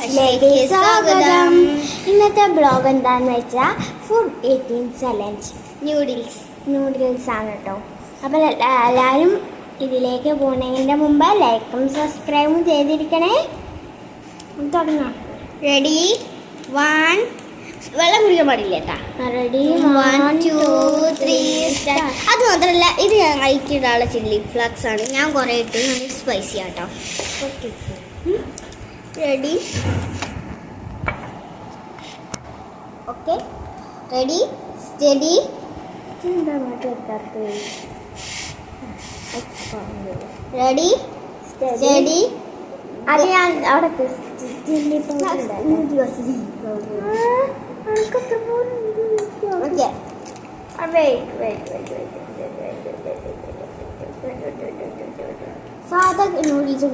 സ്വാഗതം. ഇന്നത്തെ ബ്ലോഗ് എന്താന്ന് വെച്ചാൽ ഫുഡ് ഈറ്റിംഗ് ചലഞ്ച് നൂഡിൽസ് ആണ് കേട്ടോ. അപ്പോൾ എല്ലാവരും ഇതിലേക്ക് പോകുന്നതിൻ്റെ മുമ്പ് ലൈക്കും സബ്സ്ക്രൈബും ചെയ്തിരിക്കണേ. തുടങ്ങാം. റെഡി 1 വെള്ളം കുടിക്കാൻ പാടില്ല കേട്ടാ. Ready 1 2 3 start. അത് മാത്രമല്ല ഇത് ഞാൻ കഴിച്ചിട്ടുള്ള ചില്ലി ഫ്ലക്സ് ആണ്. ഞാൻ കുറേ ഇട്ട് നല്ല സ്പൈസി ആട്ടോ. Ready okay ready steady ready steady. അത് ഞാൻ അവിടെ ചില്ലി ഓക്കെ സാധാ നൂഡിൽസ്